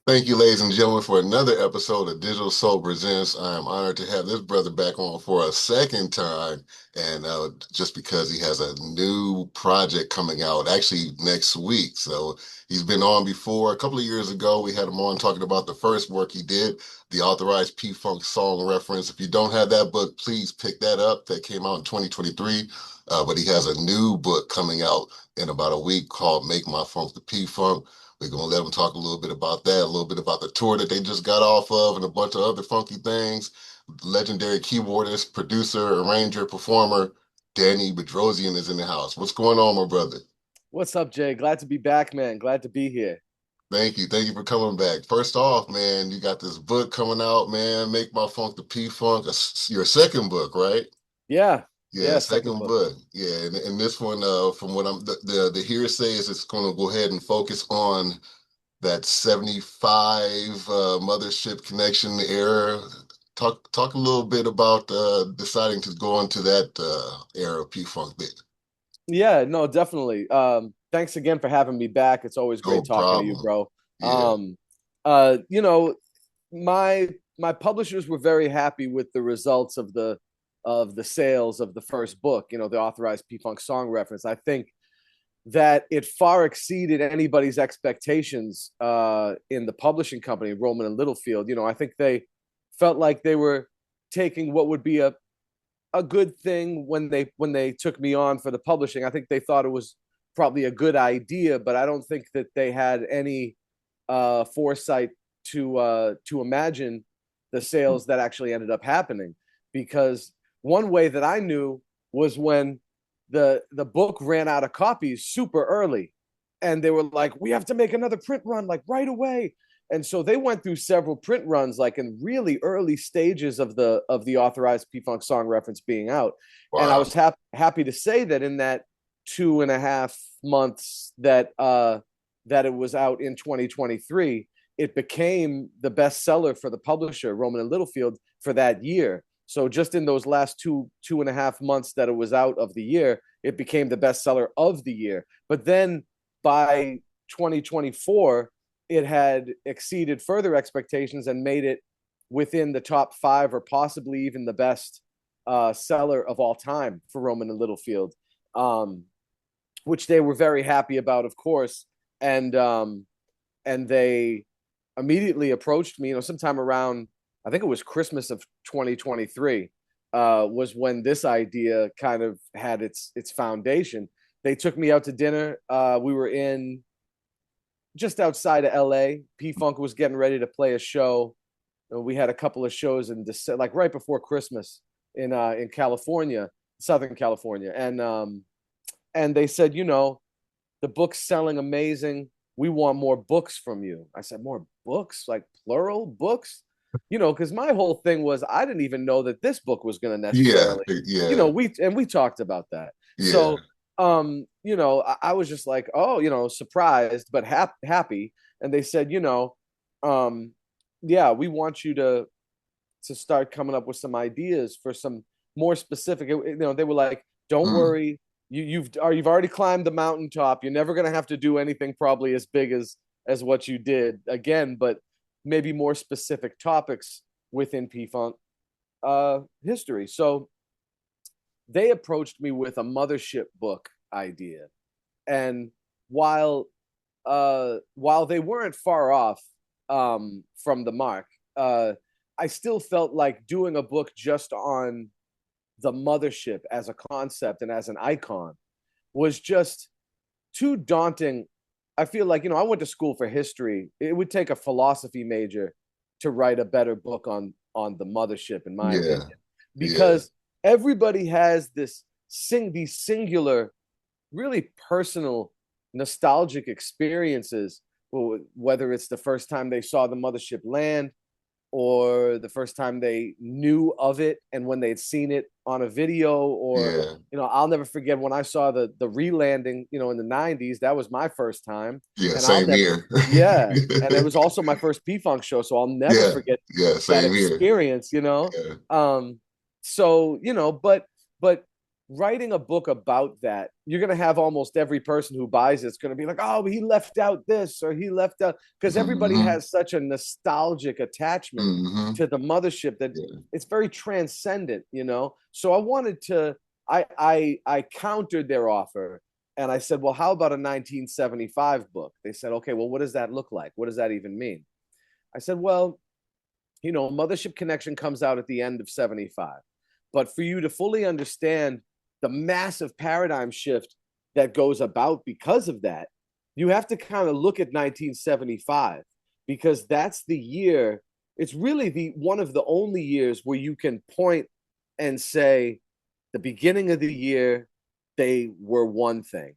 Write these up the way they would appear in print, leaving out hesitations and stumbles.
Thank you, ladies and gentlemen, for another episode of Digital Soul Presents. I am honored to have this brother back on for a second time, and just because he has a new project coming out actually next week. So he's been on before. A couple of years ago, we had him on talking about the first work he did, the authorized P-Funk song reference. If you don't have that book, please pick that up. That came out in 2023. But he has a new book coming out in about a week called Make My Funk the P-Funk. We're gonna let them talk a little bit about that, a little bit about the tour that they just got off of, and a bunch of other funky things. Legendary keyboardist, producer, arranger, performer, Danny Bedrosian is in the house. What's going on, my brother? What's up, Jay? Glad to be back, man. Glad to be here. Thank you for coming back. First off, man, you got this book coming out, man. Make My Funk the P Funk. Your second book, right? Yeah, Yeah, yeah, second second book. book. Yeah, and this one, from what the hearsay is, it's going to go ahead and focus on that 75 mothership connection era. Talk a little bit about deciding to go into that era of P-Funk there. Yeah, no, definitely. Thanks again for having me back. It's always No great talking to you, problem. bro. Yeah. Um, uh, you know, my publishers were very happy with the results of the sales of the first book, the authorized P-Funk song reference. I think that it far exceeded anybody's expectations in the publishing company, Rowman and Littlefield. I think they felt like they were taking what would be a good thing when they took me on for the publishing. I think they thought it was probably a good idea, but I don't think that they had any foresight to imagine the sales that actually ended up happening. Because one way that I knew was when the book ran out of copies super early, and they were like, "We have to make another print run like right away." And so they went through several print runs, like in really early stages of the authorized P Funk song reference being out. And I Wow. was happy to say that in that 2.5 months that it was out in 2023, it became the bestseller for the publisher, Rowman and Littlefield, for that year. So just in those last 2.5 months that it was out of the year, it became the bestseller of the year. But then by 2024, it had exceeded further expectations and made it within the top five or possibly even the best seller of all time for Rowman and Littlefield, which they were very happy about, of course. And they immediately approached me, sometime around, I think it was Christmas of 2023, was when this idea kind of had its foundation. They took me out to dinner. We were in just outside of LA. P Funk was getting ready to play a show. We had a couple of shows in December, like right before Christmas in California, Southern California, and they said, the book's selling amazing. We want more books from you. I said, more books, like plural books, because my whole thing was I didn't even know that this book was going to Yeah. necessarily, Yeah. we talked about that. Yeah. So, I was just like, oh, surprised but happy. And they said, um, yeah, we want you to start coming up with some ideas for some more specific. They were like, don't Mm. worry, you've already climbed the mountaintop. You're never gonna have to do anything probably as big as what you did again, but maybe more specific topics within P Funk history. So they approached me with a mothership book idea, and while while they weren't far off from the mark, I still felt like doing a book just on the mothership as a concept and as an icon was just too daunting. I feel like, I went to school for history. It would take a philosophy major to write a better book on the mothership, in my Yeah. opinion, Yeah. because everybody has these singular, really personal, nostalgic experiences, whether it's the first time they saw the mothership land or the first time they knew of it and when they'd seen it on a video, or Yeah. I'll never forget when I saw the re-landing, in the 90s. That was my first time. Yeah. And I'll Same never, here. yeah, and it was also my first P-Funk show, so I'll never Yeah. forget Yeah. that Same here. experience. Yeah. um so, but writing a book about that, you're going to have almost every person who buys it's going to be like, oh, he left out this or he left out, because everybody Hmm. has such a nostalgic attachment Hmm. to the mothership that Yeah. it's very transcendent, you know? So I wanted to, I countered their offer and I said, well, how about a 1975 book? They said, okay, well, what does that look like? What does that even mean? I said, well, you know, Mothership Connection comes out at the end of 75. But for you to fully understand the massive paradigm shift that goes about because of that, you have to kind of look at 1975 because that's the year. It's really the one of the only years where you can point and say the beginning of the year they were one thing,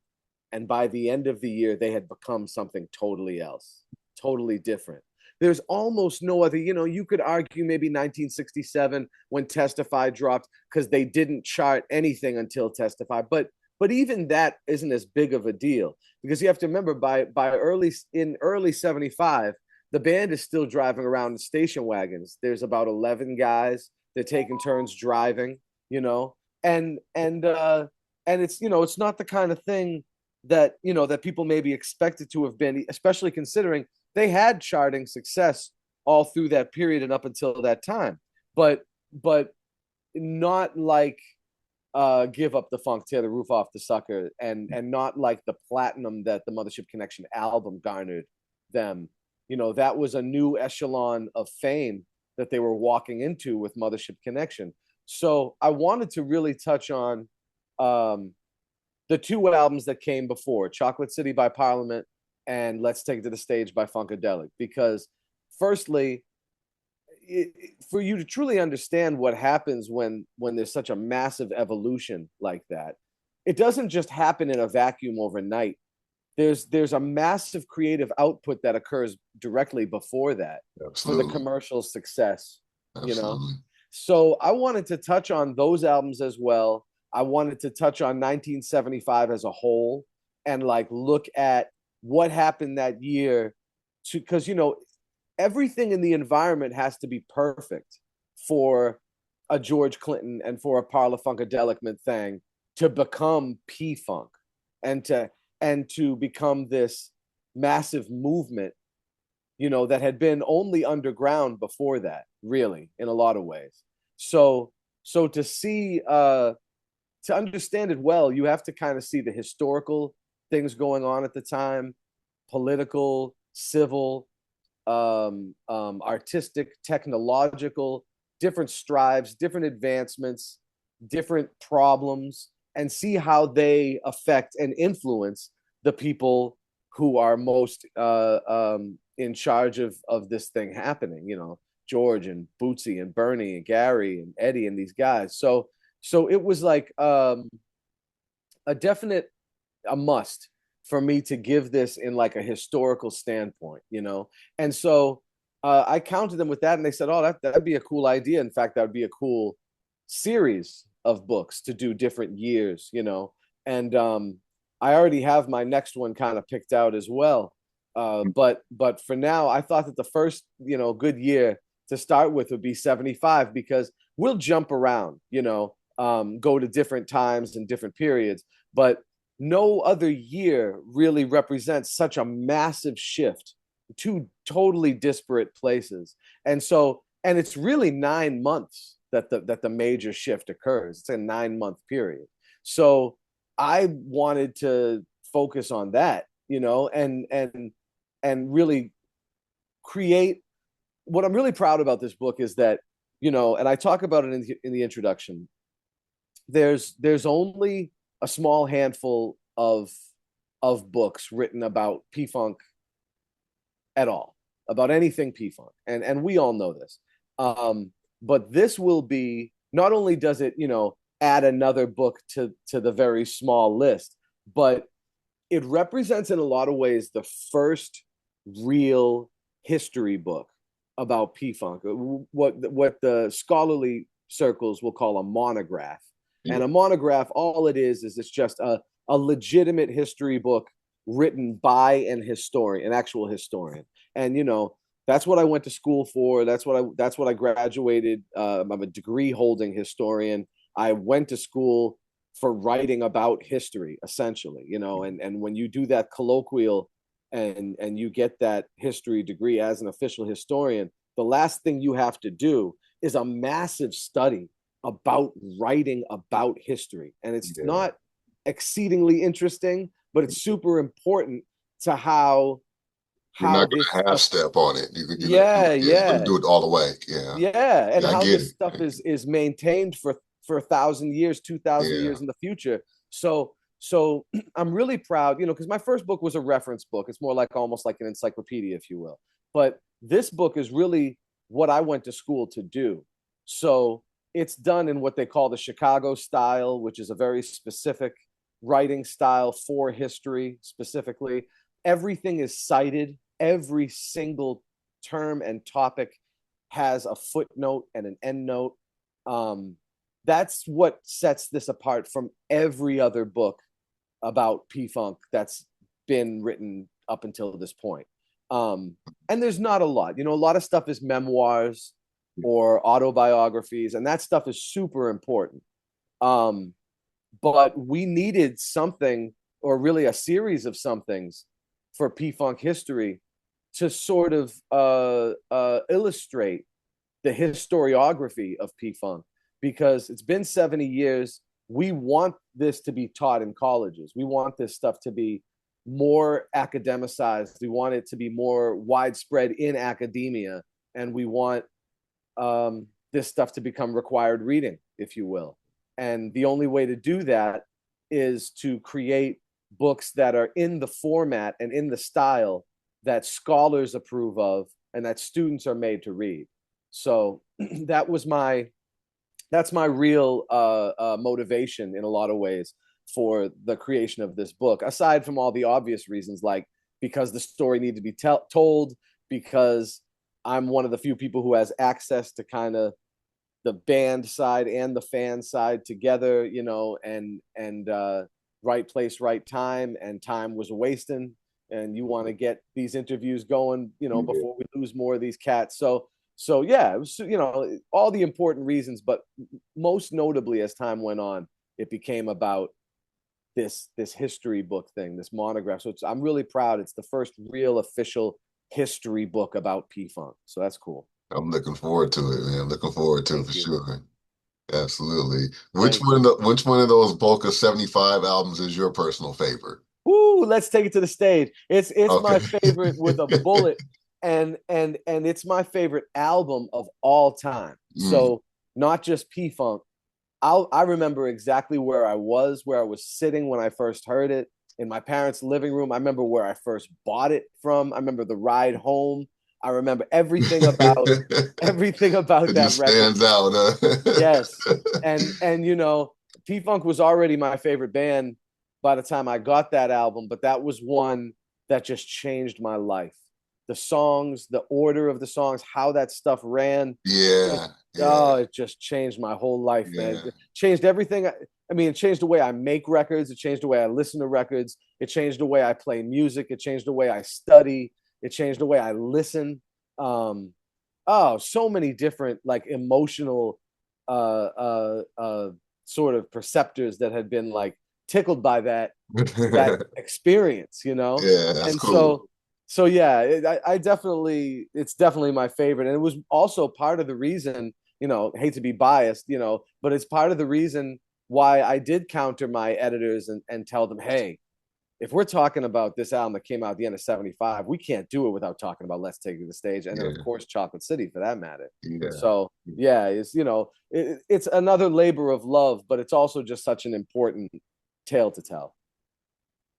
and by the end of the year they had become something totally else, totally different. There's almost no other, you know, you could argue maybe 1967 when Testify dropped because they didn't chart anything until Testify, but even that isn't as big of a deal because you have to remember by early 75 the band is still driving around in station wagons. There's about 11 guys. They're taking turns driving, you know, and it's, you know, it's not the kind of thing that, you know, that people maybe expected to have been, especially considering they had charting success all through that period and up until that time, but not like Give Up the Funk, Tear the Roof Off the Sucker, and not like the platinum that the Mothership Connection album garnered them. You know, that was a new echelon of fame that they were walking into with Mothership Connection. So I wanted to really touch on um, the two albums that came before, Chocolate City by Parliament and Let's Take It to the Stage by Funkadelic, because firstly, for you to truly understand what happens when there's such a massive evolution like that, it doesn't just happen in a vacuum overnight. There's a massive creative output that occurs directly before that for the Absolutely. commercial success, you know. Absolutely. So I wanted to touch on those albums as well. I wanted to touch on 1975 as a whole and like look at what happened that year to, because you know everything in the environment has to be perfect for a George Clinton and for a Parla-Funkadelic thing to become P-Funk and to become this massive movement, you know, that had been only underground before that, really, in a lot of ways. So so to understand it well, you have to kind of see the historical things going on at the time, political, civil, artistic, technological, different strives, different advancements, different problems, and see how they affect and influence the people who are most in charge of this thing happening. You know, George and Bootsy and Bernie and Gary and Eddie and these guys. So it was like a definite a must for me to give this in like a historical standpoint, you know? And so I counted them with that and they said, oh, that'd be a cool idea. In fact, that would be a cool series of books to do different years, you know? And I already have my next one kind of picked out as well. But for now, I thought that the first, you know, good year to start with would be 75 because we'll jump around, you know, go to different times and different periods. But no other year really represents such a massive shift, two totally disparate places. And so, and it's really 9 months that the major shift occurs. It's a 9 month period. So I wanted to focus on that, you know, and really create. What I'm really proud about this book is that, you know, and I talk about it in the introduction. There's only a small handful of books written about P Funk at all, about anything P Funk, and we all know this. But this will be, not only does it, you know, add another book to the very small list, but it represents in a lot of ways the first real history book about P Funk, what the scholarly circles will call a monograph. Yeah. And a monograph, all it is it's just a legitimate history book written by an actual historian. And you know, that's what I went to school for. That's what I graduated. I'm a degree holding historian. I went to school for writing about history, essentially, you know. And when you do that colloquial and you get that history degree as an official historian, the last thing you have to do is a massive study about writing about history. And it's Yeah. not exceedingly interesting, but it's super important to You're how not this going to half step on it. You're going to do yeah, it. Yeah, you're going to yeah, do it all the way. Yeah. yeah, and Yeah, I how get this it. stuff is maintained for 1,000 years, 2,000 Yeah. years in the future. So I'm really proud, you know, because my first book was a reference book. It's more like almost like an encyclopedia, if you will. But this book is really what I went to school to do. So it's done in what they call the Chicago style, which is a very specific writing style for history specifically. Everything is cited, every single term and topic has a footnote and an endnote. That's what sets this apart from every other book about P-Funk that's been written up until this point. And there's not a lot. You know, a lot of stuff is memoirs or autobiographies, and that stuff is super important. But we needed something, or really a series of somethings, for P-Funk history to sort of illustrate the historiography of P-Funk, because it's been 70 years. We want this to be taught in colleges. We want this stuff to be more academicized. We want it to be more widespread in academia. And we want this stuff to become required reading, if you will. And the only way to do that is to create books that are in the format and in the style that scholars approve of and that students are made to read. So that's my real motivation in a lot of ways for the creation of this book, aside from all the obvious reasons, like because the story needs to be told, because I'm one of the few people who has access to kind of the band side and the fan side together, you know, and right place, right time, and time was wasting. And you want to get these interviews going, you know, Yeah. before we lose more of these cats. So yeah, it was, you know, all the important reasons, but most notably as time went on, it became about this history book thing, this monograph. So I'm really proud. It's the first real official history book about P-Funk. So that's cool. I'm looking forward to it, man. Looking forward to it Thank for you. sure. Absolutely. Thank you. Which one of those bulk of 75 albums is your personal favorite? Woo, let's take it to the stage. It's Okay. my favorite with a bullet, and it's my favorite album of all time. Mm, So not just P-Funk. I remember exactly where I was sitting when I first heard it in my parents' living room. I remember where I first bought it from. I remember the ride home. I remember everything about it that just record. stands out, Yes. huh? And you know, P-Funk was already my favorite band by the time I got that album, but that was one that just changed my life. The songs, the order of the songs, how that stuff ran, just Yeah, yeah, oh, it just changed my whole life, man. yeah. It changed everything. I mean, it changed the way I make records, it changed the way I listen to records, it changed the way I play music, it changed the way I study, it changed the way I listen. Um, oh, so many different like emotional sort of perceptors that had been like tickled by that experience, you know. Yeah, that's And cool. so yeah, I definitely, it's definitely my favorite, and it was also part of the reason, you know, hate to be biased, you know, but it's part of the reason why I did counter my editors and tell them, hey, if we're talking about this album that came out at the end of 75, we can't do it without talking about Let's Take It to the Stage. And then, of Yeah, course, Chocolate City for that matter. yeah. So, yeah, it's, you know, it's another labor of love, but it's also just such an important tale to tell.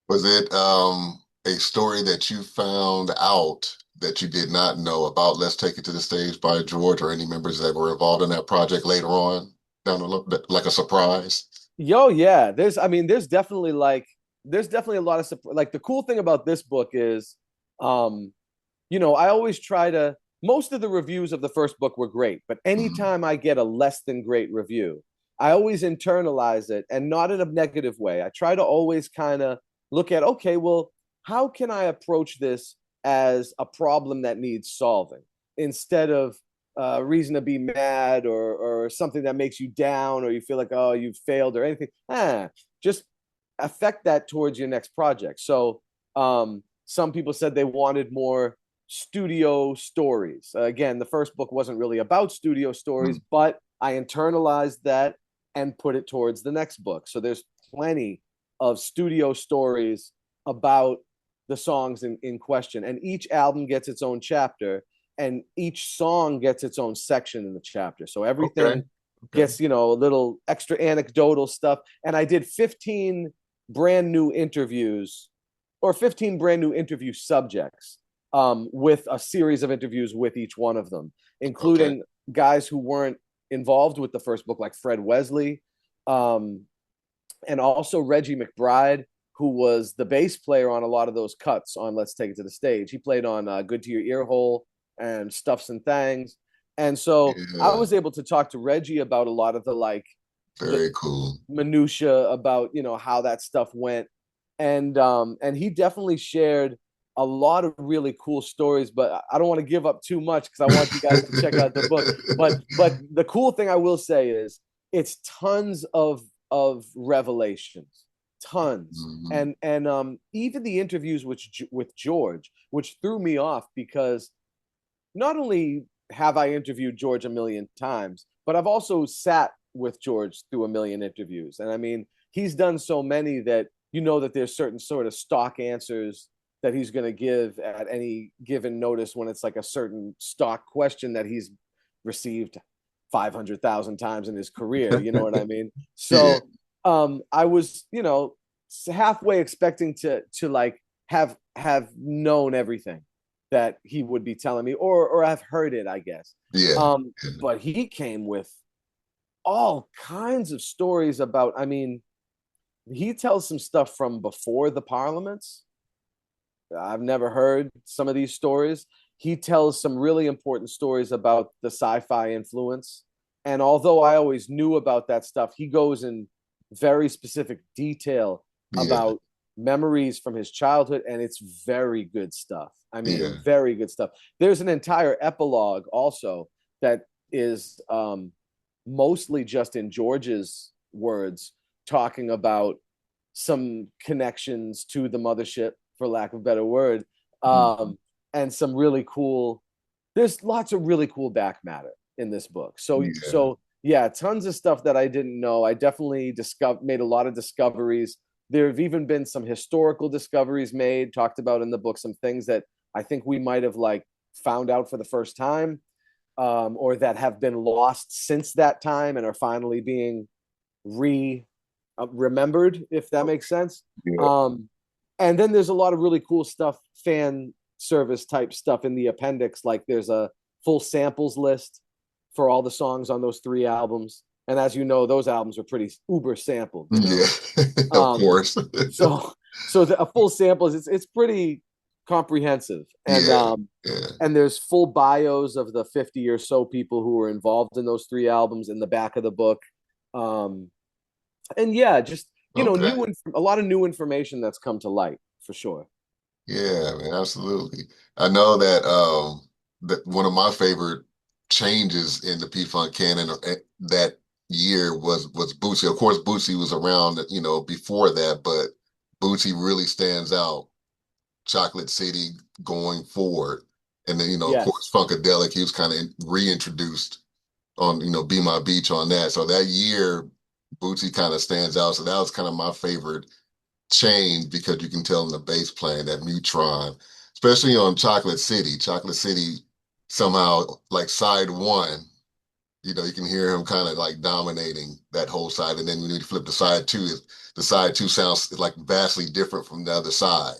Was it a story that you found out that you did not know about Let's Take It to the Stage by George or any members that were involved in that project later on down the like a surprise? Yo, yeah, I mean, there's definitely a lot of, like, the cool thing about this book is, um, you know, I always try to, most of the reviews of the first book were great, but Mhm. anytime I get a less than great review, I always internalize it, and not in a negative way. I try to always kind of look at, okay, well, how can I approach this as a problem that needs solving, instead of reason to be mad or something that makes you down or you feel like, oh, you've failed or anything, just affect that towards your next project. So some people said they wanted more studio stories. Again, the first book wasn't really about studio stories, Mm. but I internalized that and put it towards the next book. So there's plenty of studio stories about the songs in question. And each album gets its own chapter, and each song gets its own section in the chapter. So Okay. everything Okay. gets, a little extra anecdotal stuff. And I did 15 brand new interviews or 15 brand new interview subjects with a series of interviews with each one of them, Okay. including guys who weren't involved with the first book, like Fred Wesley, um, and also Reggie McBride, who was the bass player on a lot of those cuts on Let's Take It to the Stage. He played on Good to Your Ear Hole and Stuffs and Things. And so I Yeah. was able to talk to Reggie about a lot of the Very cool. minutia about how that stuff went, and he definitely shared a lot of really cool stories. But I don't want to give up too much because I want you guys to check out the book. But the cool thing I will say is it's tons of revelations, tons, Mhm. and even the interviews with George, which threw me off because not only have I interviewed George a million times, but I've also sat with George through a million interviews. And I mean, he's done so many that that there's certain sort of stock answers that he's going to give at any given notice when it's like a certain stock question that he's received 500,000 times in his career. You know what I mean? Yeah. So I was, halfway expecting to like have known everything that he would be telling me, or I've heard it, I guess. Yeah. But he came with all kinds of stories about. I mean, he tells some stuff from before the parliaments. I've never heard some of these stories. He tells some really important stories about the sci-fi influence. And although I always knew about that stuff, he goes in very specific detail Yeah. about memories from his childhood, and it's very good stuff. I Yeah. mean, very good stuff. There's an entire epilogue also that is mostly just in George's words, talking about some connections to the mothership, for lack of a better word, Mhm. and some really cool. There's lots of really cool back matter in this book. So Yeah. so yeah, tons of stuff that I didn't know. I definitely made a lot of discoveries. There have even been some historical discoveries made, talked about in the book, some things that I think we might have like found out for the first time, or that have been lost since that time and are finally being re remembered, if that makes sense. Yeah. Um, and then there's a lot of really cool stuff, fan service type stuff in the appendix. Like there's a full samples list for all the songs on those 3 albums. And as you know, those albums are pretty uber sampled, you know. Yeah. Of Um, course. so a full sample is it's pretty comprehensive. And Yeah. Yeah. and there's full bios of the 50 or so people who were involved in those 3 albums in the back of the book. Um, and yeah, just Okay. a lot of new information that's come to light for sure. Yeah, man, absolutely. I know that one of my favorite changes in the P-Funk canon that year was Bootsy. Of course, Bootsy was around, before that, but Bootsy really stands out. Chocolate City going forward, and then of course, Yes. Funkadelic. He was kind of reintroduced on Be My Beach on that. So that year, Bootsy kind of stands out. So that was kind of my favorite change because you can tell in the bass playing that Mutron, especially on Chocolate City. Chocolate City somehow like side one, you can hear him kind of like dominating that whole side. And then when you flip to side two, the side two sounds like vastly different from the other side.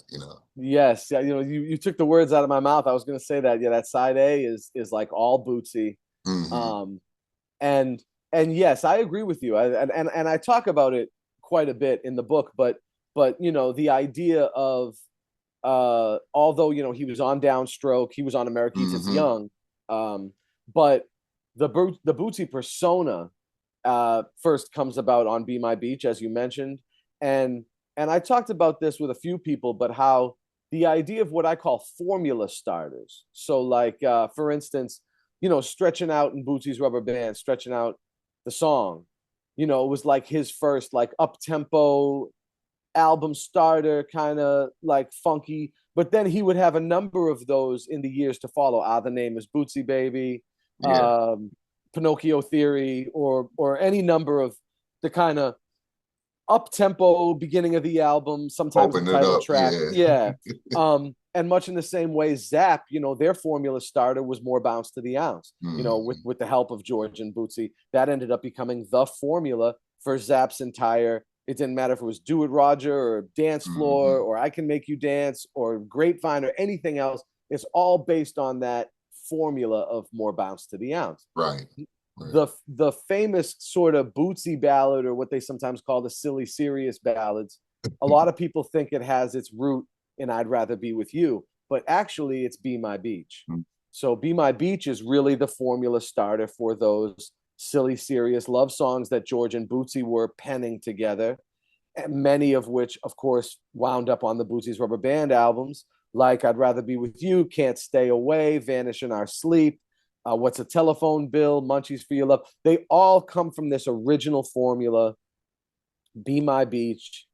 Yes. Yeah. You took the words out of my mouth. I was going to say that. Yeah, that side A is like all Bootsy. Hmm. Um, and and yes, I agree with you. And I talk about it quite a bit in the book, but the idea of although he was on Downstroke, he was on America Eats It's Hmm. Young, but the Bootsy persona first comes about on Be My Beach, as you mentioned, and and I talked about this with a few people, but how the idea of what I call formula starters. So, like for instance, stretching out in Bootsy's Rubber Band, stretching out the song. It was like his first like up tempo album starter, kind of like funky. But then he would have a number of those in the years to follow. The Name is Bootsy Baby, Yeah. Pinocchio Theory, or any number of the kind of up tempo beginning of the album, sometimes the Open it title up. track. Yeah. Yeah. And much in the same way, Zap, their formula starter was more bounce to the ounce, Mm, with the help of George and Bootsy. That ended up becoming the formula for Zap's entire. It didn't matter if it was Do It Roger or Dance Floor hmm or I Can Make You Dance or Grapevine or anything else. It's all based on that formula of more bounce to the ounce. Right. Right. The famous sort of Bootsy ballad, or what they sometimes call the silly serious ballads, a lot of people think it has its root in I'd Rather Be With You, but actually it's Be My Beach. Mm, So Be My Beach is really the formula starter for those silly serious love songs that George and Bootsy were penning together, and many of which of course wound up on the Bootsy's Rubber Band albums, like I'd Rather Be With You, Can't Stay Away, Vanish in Our Sleep, What's a Telephone Bill, Munchies for Your Love. They all come from this original formula, Be My Beach.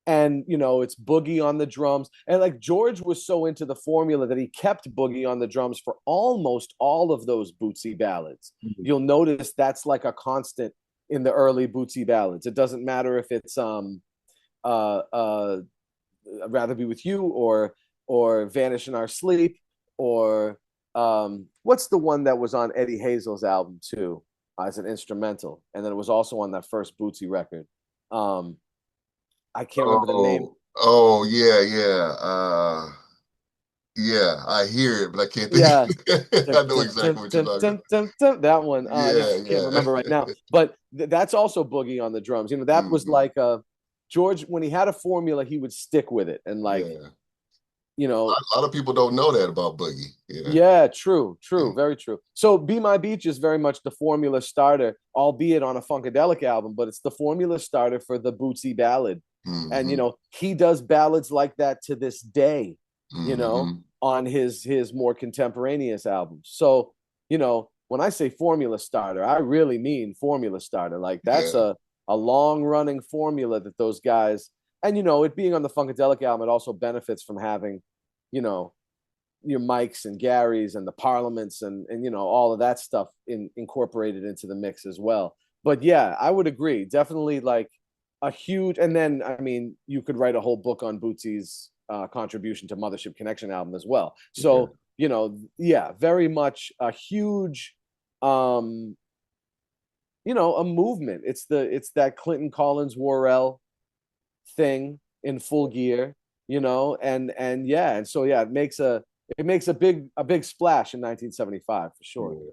And, it's Boogie on the drums. And like George was so into the formula that he kept Boogie on the drums for almost all of those Bootsy ballads. mm. You'll notice that's like a constant in the early Bootsy ballads. It doesn't matter if it's uh, uh, I'd Rather Be With You or Vanish in Our Sleep, or what's the one that was on Eddie Hazel's album too, as an instrumental, and then it was also on that first Bootsy record. um I can't remember the name. Oh, yeah, yeah. Yeah, I hear it, but I can't think. Yeah. I know exactly what you're talking about. That one. Yeah, Yeah, I can't yeah. remember right now, but that's also Boogie on the drums. That was hmm like George, when he had a formula, he would stick with it, and like, Yeah. you know A lot of people don't know that about Boogie. Yeah. yeah, true, Yeah. true, very true. So Be My Beach is very much the formula starter, albeit on a Funkadelic album, but it's the formula starter for the Bootsy ballad. And hmm he does ballads like that to this day, you know, hmm on his more contemporaneous albums. So, when I say formula starter, I really mean formula starter. Like that's Yeah. a long running formula that those guys, and it being on the Funkadelic album, it also benefits from having, you know, your Mikes and Garys and the Parliaments and all of that stuff incorporated into the mix as well. But yeah, I would agree. Definitely like a huge. And then I mean, you could write a whole book on Bootsy's contribution to Mothership Connection album as well. Yeah. So yeah, very much a huge, um, a movement. It's that Clinton Collins Worrell thing in full gear, and yeah, and so yeah, it makes a big splash in 1975 for sure. Yeah.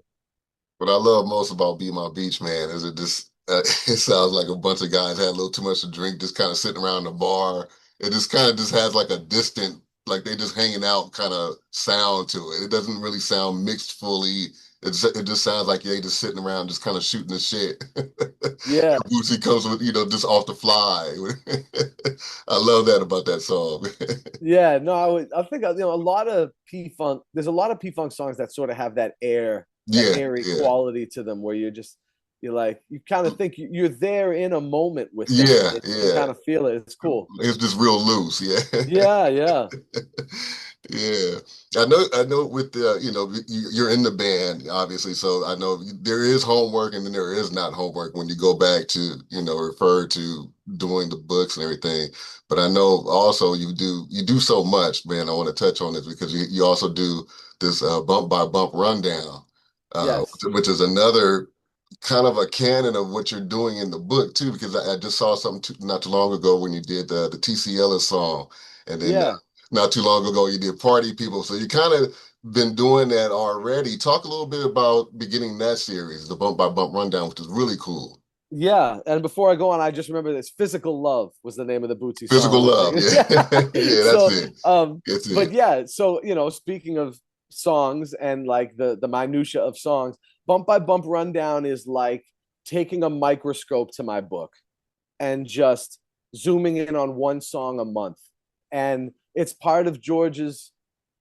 What I love most about Be My Beach, man, is it just it sounds like a bunch of guys had a little too much to drink, just kind of sitting around the bar. It just kind of just has like a distant, like they just hanging out kind of sound to it. It doesn't really sound mixed fully. It just sounds like they just sitting around, just kind of shooting the shit. Yeah, And Bootsy comes with, just off the fly. I love that about that song. yeah. No, I think a lot of P Funk. There's a lot of P Funk songs that sort of have that air, that Yeah, airy yeah, quality to them, where you're like, you kind of think you're there in a moment with them. yeah, You yeah. kind of feel it. It's cool. It's just real loose. Yeah. Yeah, yeah, Yeah, I know. With the, you're in the band, obviously, so I know there is homework and then there is not homework when you go back to, refer to doing the books and everything. But I know also you do so much, man. I want to touch on this because you also do this bump by bump rundown, yes, which is another kind of a canon of what you're doing in the book too. Because I just saw something not too long ago when you did the TCL song, and then yeah. not too long ago you did Party People. So you kind of been doing that already. Talk a little bit about beginning that series, the Bump by Bump Rundown, which is really cool. Yeah, and before I go on, I just remember this. Physical Love was the name of the Bootsy Physical song, I love, think. yeah. Yeah, that's So, it. That's but it. yeah, so speaking of songs and like the minutia of songs, Bump by Bump Rundown is like taking a microscope to my book and just zooming in on one song a month. And it's part of George's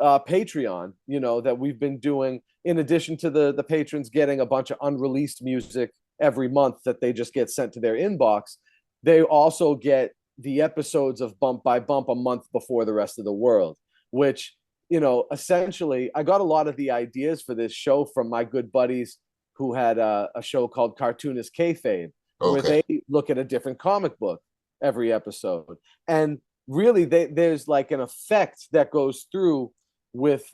Patreon, that we've been doing. in addition to the patrons getting a bunch of unreleased music every month that they just get sent to their inbox, they also get the episodes of Bump by Bump a month before the rest of the world, which, essentially, I got a lot of the ideas for this show from my good buddies who had a show called Cartoonist Kayfabe, where Okay. they look at a different comic book every episode. And really, there's like an effect that goes through with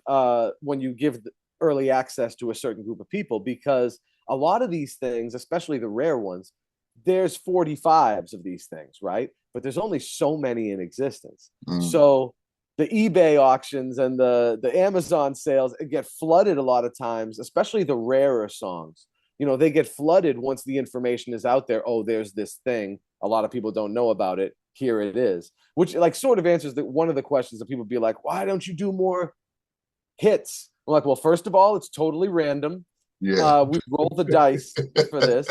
when you give early access to a certain group of people, because a lot of these things, especially the rare ones, there's 45s of these things, right? But there's only so many in existence. Mm, So the eBay auctions and the Amazon sales get flooded a lot of times, especially the rarer songs. They get flooded once the information is out there. Oh, there's this thing. A lot of people don't know about it. Here it is, which like sort of answers one of the questions that people be like, why don't you do more hits? I'm like, well, first of all, it's totally random. yeah. We roll the dice for this.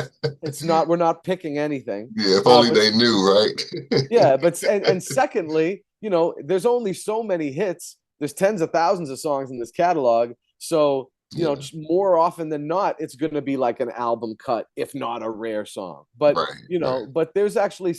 We're not picking anything. Yeah, if only But they knew, right? yeah, but and secondly, there's only so many hits. There's tens of thousands of songs in this catalog. So, Yeah, more often than not, it's going to be like an album cut, if not a rare song. But, right, right. but there's actually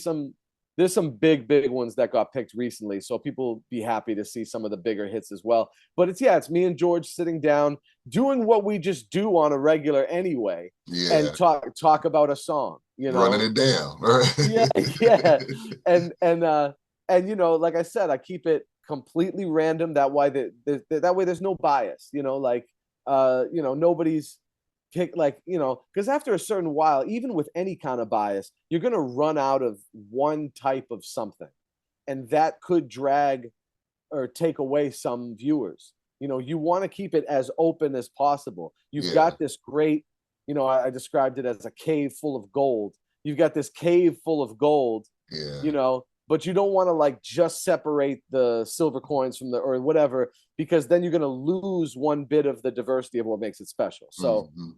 there's some big ones that got picked recently. So people be happy to see some of the bigger hits as well. But it's me and George sitting down, doing what we just do on a regular anyway, and Yeah, talk about a song, running it down, right? Yeah, yeah. And like I said, I keep it completely random. That way there's no bias, like nobody's pick, like, because after a certain while, even with any kind of bias, you're gonna run out of one type of something. And that could drag or take away some viewers. You want to keep it as open as possible. You've Yeah, got this great, I described it as a cave full of gold. You've got this cave full of gold, yeah. but you don't want to like just separate the silver coins from the or whatever, because then you're going to lose one bit of the diversity of what makes it special. So, Hmm.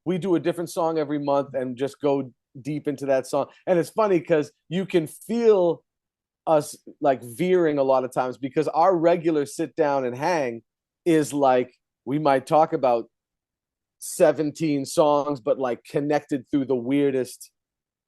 we do a different song every month and just go deep into that song. And it's funny because you can feel us like veering a lot of times, because our regular sit down and hang is like we might talk about 17 songs, but like connected through the weirdest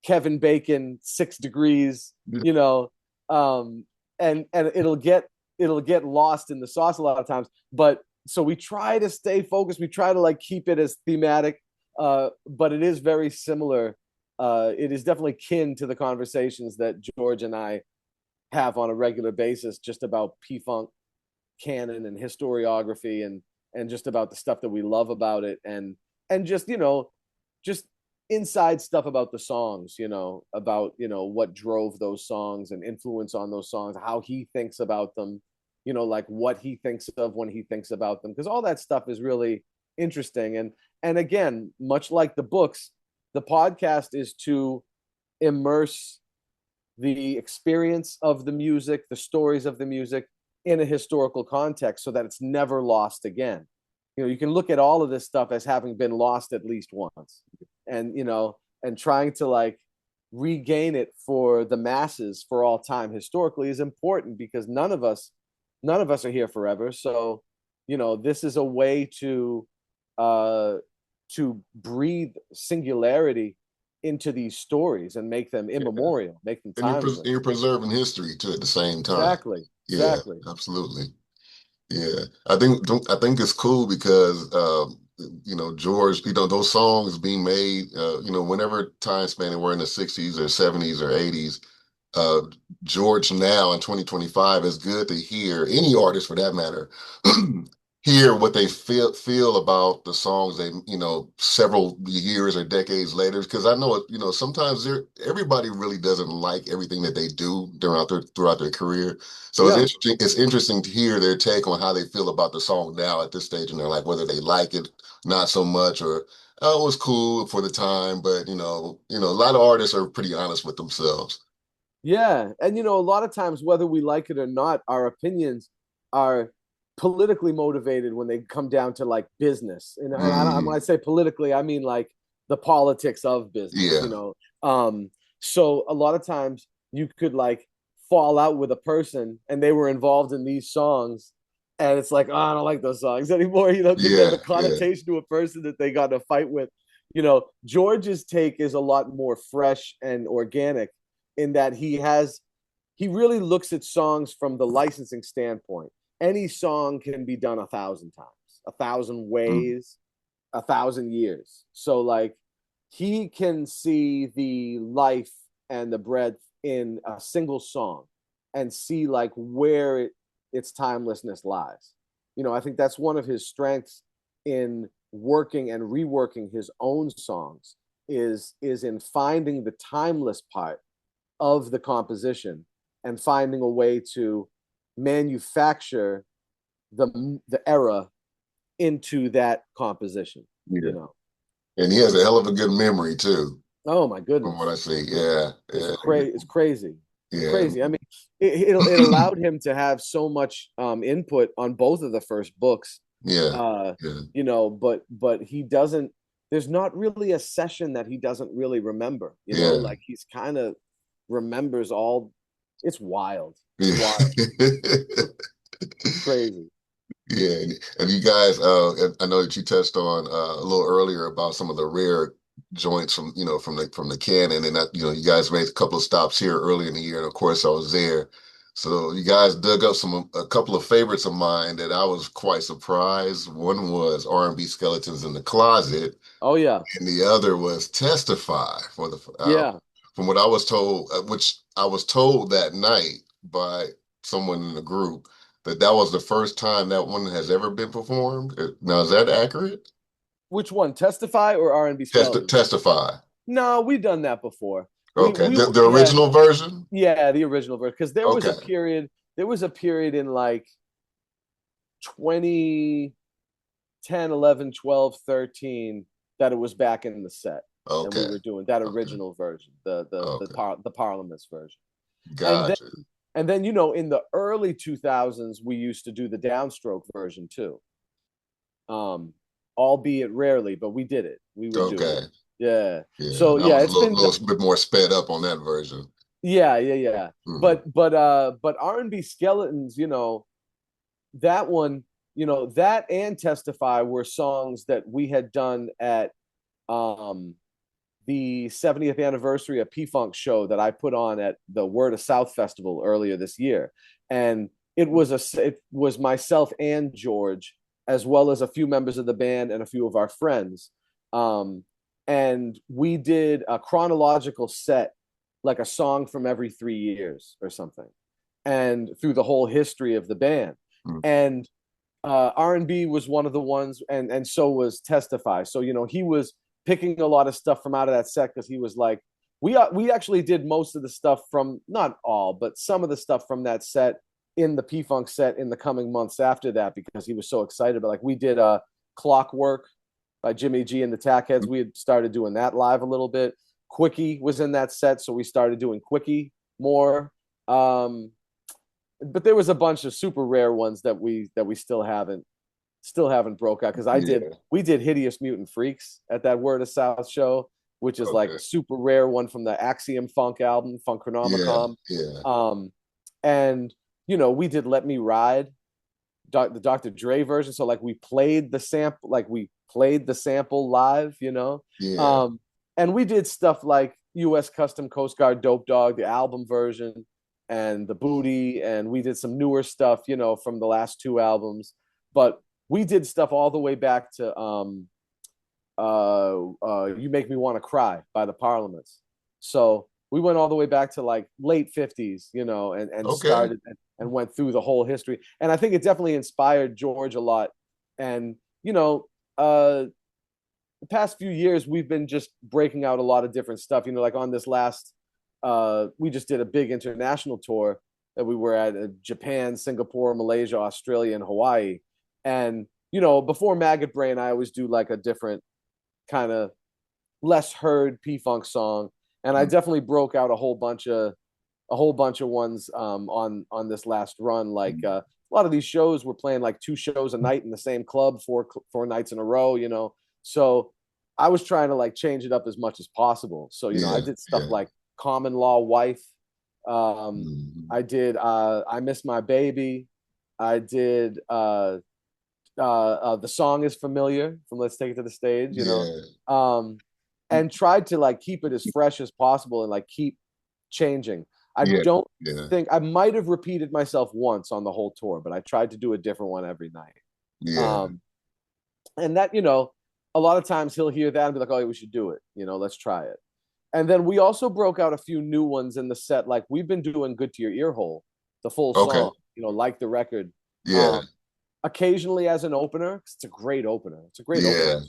Kevin Bacon 6 degrees, you know, and it'll get lost in the sauce a lot of times. But so we try to stay focused. We try to like keep it as thematic, but it is very similar. It is definitely kin to the conversations that George and I have on a regular basis, just about P-Funk canon and historiography, and just about the stuff that we love about it, and just inside stuff about the songs, about what drove those songs and influence on those songs, how he thinks about them, like what he thinks of when he thinks about them, because all that stuff is really interesting. And again, much like the books, the podcast is to immerse the experience of the music, the stories of the music, in a historical context, so that it's never lost again. You can look at all of this stuff as having been lost at least once, and trying to like regain it for the masses for all time historically is important, because none of us are here forever. So, this is a way uh to breathe singularity into these stories and make them Yeah. immemorial, make them And timeless. you're preserving history too at the same time. Exactly, Yeah, exactly. absolutely. Yeah, I think it's cool because George, those songs being made, whenever time span they were in the '60s or '70s or '80s. uh, George now in 2025, it's good to hear any artist for that matter hear what they feel about the songs they several years or decades later, because I know sometimes everybody really doesn't like everything that they do throughout their career. So Yeah. it's interesting to hear their take on how they feel about the song now at this stage in their life, whether they like it not so much, or oh, it was cool for the time. But a lot of artists are pretty honest with themselves. Yeah. And a lot of times, whether we like it or not, our opinions are politically motivated when they come down to like business. And when I Mm, say politically, I mean like the politics of business, yeah, So a lot of times you could like fall out with a person and they were involved in these songs, and it's like, oh, I don't like those songs anymore, because then Yeah, the yeah, connotation to a person that they got in a fight with, George's take is a lot more fresh and organic in that he really looks at songs from the licensing standpoint. Any song can be done 1,000 times, 1,000 mm, ways, 1,000 years. So like he can see the life and the breadth in a single song and see like where its timelessness lies. I think that's one of his strengths in working and reworking his own songs is in finding the timeless part of the composition and finding a way to manufacture the era into that composition, yeah. you know. And he has a hell of a good memory too, Oh my from what I goodness. see. Yeah, It's yeah, crazy. It's crazy. It's yeah, crazy. I mean, it allowed him to have so much input on both of the first books. yeah, Uh, yeah, but he doesn't. There's not really a session that he doesn't really remember. yeah, Like he's kind of remembers all. It's wild. It's wild. yeah. It's crazy. Yeah, and you guys, I know that you touched on a little earlier about some of the rare joints from from the canon, and that you guys made a couple of stops here early in the year, and of course I was there. So you guys dug up a couple of favorites of mine that I was quite surprised. One was R&B Skeletons in the Closet, Oh yeah, and the other was Testify for the yeah. from what I was told, which I was told that night by someone in the group that was the first time that one has ever been performed. Now, is that accurate? Which one? Testify or R&B Skeletons? Testify. No, we've done that before. We Okay, we the yeah, original version. yeah, the original version, because there was a Okay, period. There was a period in like 2010, 11, 12, 13 that it was back in the set, and we okay, were doing that okay, original version, okay. the Parliament's version. And then Gotcha. in the early 2000s we used to do the downstroke version too. Um Albeit rarely, but we did it. We would do it. Okay, Yeah. yeah, So that yeah, was a it's been little bit more sped up on that version. yeah, yeah, yeah. Hmm. But R&B Skeletons, that one, that and Testify were songs that we had done at um the 70th anniversary of P-Funk show that I put on at the Word of South Festival earlier this year. And it was myself and George, as well as a few members of the band and a few of our friends. Um, and we did a chronological set, like a song from every 3 years or something, and through the whole history of the band. Hmm. And R&B was one of the ones, and so was Testify. So he was picking a lot of stuff from out of that set because he was like, we actually did most of the stuff from, not all, but some of the stuff from that set in the P-Funk set in the coming months after that, because he was so excited. But like we did Clockwork by Jimmy G and the Tackheads. We had started doing that live a little bit. Quickie was in that set, so we started doing Quickie more. But there was a bunch of super rare ones that we still haven't broke out, because Yeah. we did Hideous Mutant Freaks at that Word of South show, which is like a Okay. super rare one from the Axiom Funk album, Yeah. Funkronomicon. Yeah. Um, and we did Let Me Ride, the Dr. Dre version. So like we played the sample live, Yeah. um, and we did stuff like U.S. Custom Coast Guard Dope Dog, the album version, and the Booty, and we did some newer stuff, from the last two albums. But we did stuff all the way back to "You Make Me Want to Cry" by the Parliaments. So we went all the way back to like late 50s, and Okay. started and went through the whole history. And I think it definitely inspired George a lot. And the past few years we've been just breaking out a lot of different stuff. Like on this last, we just did a big international tour that we were at Japan, Singapore, Malaysia, Australia, and Hawaii. And before Maggot Brain, I always do like a different kind of less heard P-Funk song, and I Mm, definitely broke out a whole bunch of ones on this last run. Like mm. a lot of these shows we're playing like two shows a night in the same club, four nights in a row. So I was trying to like change it up as much as possible. So I Yeah. did stuff Yeah. like Common Law Wife. Mhm. I did I Miss My Baby. I did the song is familiar from Let's Take It to the Stage, Yeah. um, and tried to like keep it as fresh as possible and like keep changing. I Yeah. don't Yeah. think I might have repeated myself once on the whole tour, but I tried to do a different one every night. Yeah. Um, and that, a lot of times he'll hear that and be like, oh, yeah, we should do it. Let's try it. And then we also broke out a few new ones in the set. Like we've been doing Good to Your Ear Hole, the full Okay. song, like the record. Yeah. Um, Occasionally as an opener, 'cause it's a great opener. It's a great opening Yeah.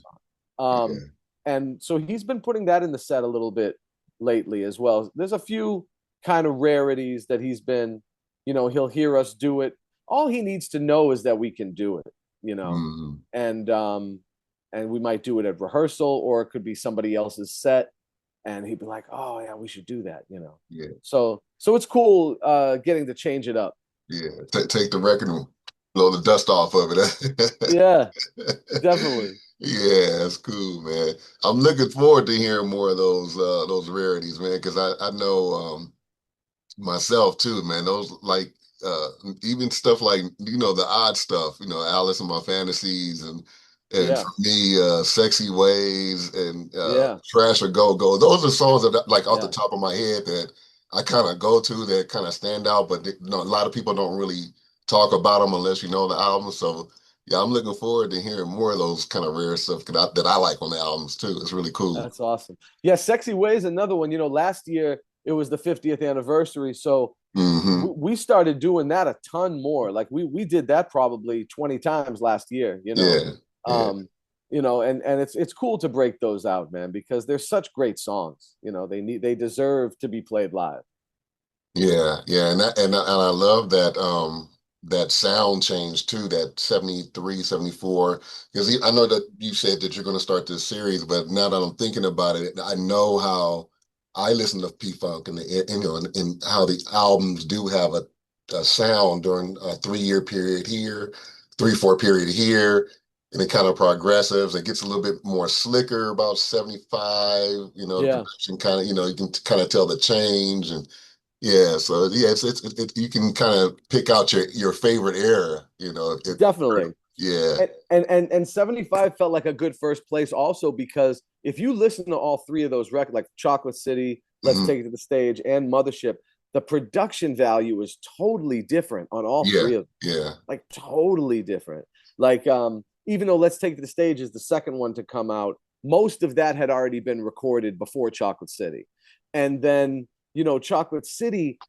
song. Yeah. And so he's been putting that in the set a little bit lately as well. There's a few kind of rarities that he's been, he'll hear us do it. All he needs to know is that we can do it, you know, Hmm. and and we might do it at rehearsal, or it could be somebody else's set, and he'd be like, "Oh yeah, we should do that." Yeah. So it's cool getting to change it up. Yeah. Take the record and blow the dust off of it. Yeah, definitely. Yeah, that's cool, man. I'm looking forward to hearing more of those rarities, man, because I know myself too, man. Those like uh even stuff like the odd stuff, Alice in My Fantasies and Yeah, for me, Sexy Ways and yeah, Trash or Go Go. Those are songs that like off the yeah. top of my head that I kind of go to that kind of stand out, but a lot of people don't really talk about them unless you know the album. So yeah, I'm looking forward to hearing more of those kind of rare stuff that I like on the albums too. It's really cool. That's awesome. Yeah, Sexy Ways, another one. Last year it was the 50th anniversary, so Hmm. we started doing that a ton more. Like we did that probably 20 times last year. Yeah, yeah. Um, and it's cool to break those out, man, because they're such great songs. They deserve to be played live. Yeah, yeah, and I love that sound change too, that 73, 74. Because I know that you said that you're going to start this series, but now that I'm thinking about it, I know how I listen to P-Funk and how the albums do have a sound during a 3 year period here, 3, 4 period here, and it kind of progressives. It gets a little bit more slicker about 75, the Yeah, production kind of, you can kind of tell the change and yeah, so yeah, you can kind of pick out your favorite era, definitely. yeah. And 75 felt like a good first place also because if you listen to all three of those records, like Chocolate City, Let's Hmm. Take It to the Stage, and Mothership, the production value is totally different on all Yeah, three of them. yeah, Like totally different. Like even though Let's Take It to the Stage is the second one to come out, most of that had already been recorded before Chocolate City. And then, Chocolate City,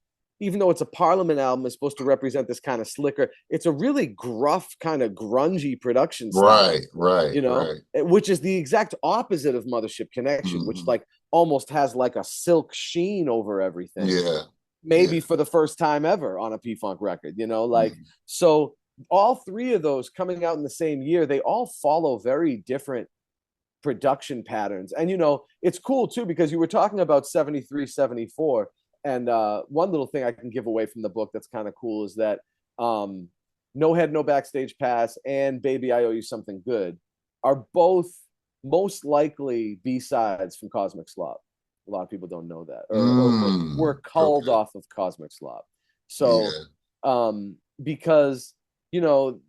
even though it's a Parliament album, is supposed to represent this kind of slicker. It's a really gruff, kind of grungy production style, right, right, right. which is the exact opposite of Mothership Connection, which Hmm. like almost has like a silk sheen over everything. Yeah, Maybe yeah. for the first time ever on a P Funk record, like Hmm. so. All three of those coming out in the same year, they all follow very different production patterns. And it's cool too because you were talking about 73, 74. And one little thing I can give away from the book that's kind of cool is that um, No Head, No Backstage Pass and Baby I Owe You Something Good are both most likely B-sides from Cosmic Slop. A lot of people don't know that, or were culled Okay. off of Cosmic Slop. So, Yeah, because you know